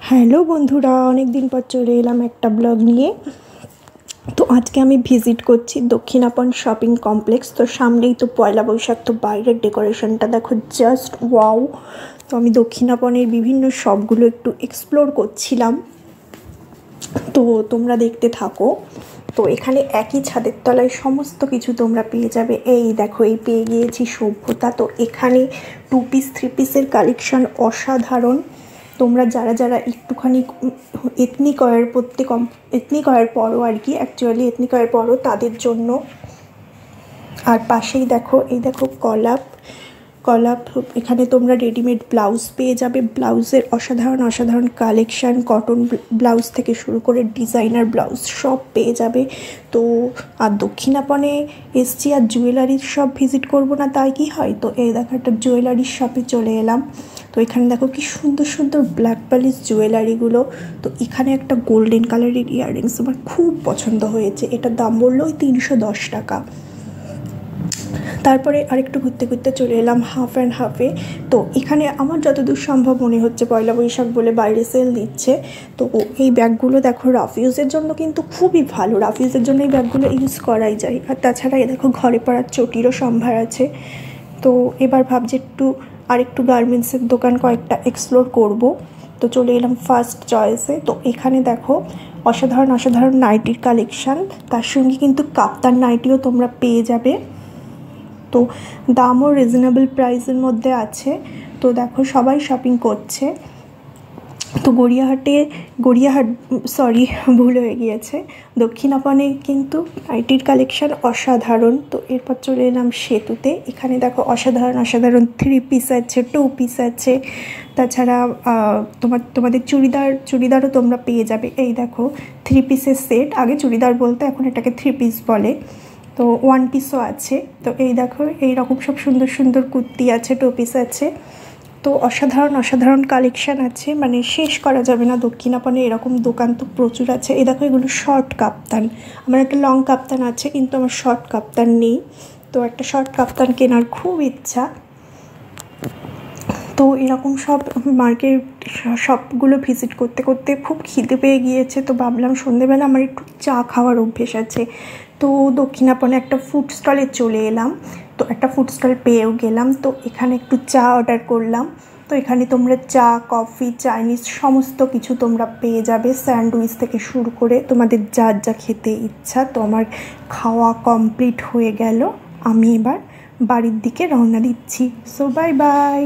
Hello বন্ধুরা, অনেক দিন পর চলে এলাম একটা ব্লগ নিয়ে। তো আজকে আমি ভিজিট করছি দক্ষিণাপন শপিং কমপ্লেক্স। তো সামনেই তো পয়লা বৈশাখ, তো বাইরের ডেকোরেশনটা দেখো, জাস্ট ওয়াও। তো আমি দক্ষিণাপনের বিভিন্ন শপগুলো একটু এক্সপ্লোর করছিলাম, তো তোমরা দেখতে থাকো। তো এখানে একই ছাদের তলায় সমস্ত কিছু তোমরা পেয়ে যাবে। এই দেখো, এই পেয়ে গিয়েছি সভ্যতা। তো এখানে 2 পিস 3 পিসের কালেকশন অসাধারণ। তোমরা যারা যারা একটুখানি এথনিক ওয়্যার এথনিক ওয়্যার পরো আর কি, অ্যাকচুয়ালি এথনিক ওয়্যার পরো তাদের জন্য। আর পাশেই দেখো, এই দেখো কলাপ। এখানে তোমরা রেডিমেড ব্লাউজ পেয়ে যাবে। ব্লাউজের অসাধারণ অসাধারণ কালেকশান, কটন ব্লাউজ থেকে শুরু করে ডিজাইনার ব্লাউজ সব পেয়ে যাবে। তো আর দক্ষিণাপনে এসছি, আর জুয়েলারির শপ ভিজিট করব না তাই কি হয়। তো এই দেখো, একটা জুয়েলারির শপে চলে এলাম। তো এখানে দেখো কি সুন্দর সুন্দর ব্ল্যাক পালিশ জুয়েলারিগুলো। তো এখানে একটা গোল্ডেন কালারের ইয়াররিংস আমার খুব পছন্দ হয়েছে, এটার দাম বললো 310 টাকা। তারপরে আরেকটু ঘুরতে ঘুরতে চলে এলাম হাফ অ্যান্ড হাফে। তো এখানে আমার যতদূর সম্ভব মনে হচ্ছে পয়লা বৈশাখ বলে বাইরে সেল দিচ্ছে। তো এই ব্যাগগুলো দেখো রাফ ইউজের জন্য কিন্তু খুবই ভালো, রাফ ইউজের জন্য এই ব্যাগগুলো ইউজ করাই যায়। আর তাছাড়া এ দেখো ঘরে পরার চটিরও সম্ভার আছে। তো এবার ভাবছি আরেকটু গার্মেন্টসের দোকান কয়েকটা এক্সপ্লোর করব। তো চলে এলাম ফার্স্ট চয়েসে। তো এখানে দেখো অসাধারণ অসাধারণ নাইটির কালেকশান, তার সঙ্গে কিন্তু কাপ্তান নাইটিও তোমরা পেয়ে যাবে। তো দামও রিজনেবল প্রাইসের মধ্যে আছে। তো দেখো সবাই শপিং করছে। তো ভুল হয়ে গিয়েছে, দক্ষিণাপনে কিন্তু নাইটির কালেকশান অসাধারণ। তো এরপর চলে এলাম সেতুতে। এখানে দেখো অসাধারণ অসাধারণ 3 পিস আছে, 2 পিস আছে। তাছাড়া তোমাদের চুড়িদারও তোমরা পেয়ে যাবে। এই দেখো 3 পিসের সেট, আগে চুড়িদার বলতে, এখন এটাকে 3 পিস বলে। তো 1 পিসও আছে। তো এই দেখো এইরকম সব সুন্দর সুন্দর কুর্তি আছে, 2 পিস আছে। তো অসাধারণ অসাধারণ কালেকশান আছে, মানে শেষ করা যাবে না। দক্ষিণাপনে এরকম দোকান তো প্রচুর আছে। এই দেখো এগুলো শর্ট কাপ্তান। আমার একটা লং কাপ্তান আছে, কিন্তু আমার শর্ট কাপ্তান নেই। তো একটা শর্ট কাপ্তান কেনার খুব ইচ্ছা। তো এরকম সব মার্কেট শপগুলো ভিজিট করতে করতে খুব খিদে পেয়ে গিয়েছে। তো ভাবলাম সন্ধেবেলা আমার একটু চা খাওয়ার অভ্যেস আছে। তো দক্ষিণাপনে একটা ফুড স্টলে চলে এলাম। তো একটা ফুড স্টল পেয়েও গেলাম। তো এখানে একটু চা অর্ডার করলাম। তো এখানে তোমরা চা, কফি, চাইনিজ সমস্ত কিছু তোমরা পেয়ে যাবে, স্যান্ডউইচ থেকে শুরু করে তোমাদের যা যা খেতে ইচ্ছা। তো আমার খাওয়া কমপ্লিট হয়ে গেল, আমি এবার বাড়ির দিকে রওনা দিচ্ছি। So bye bye.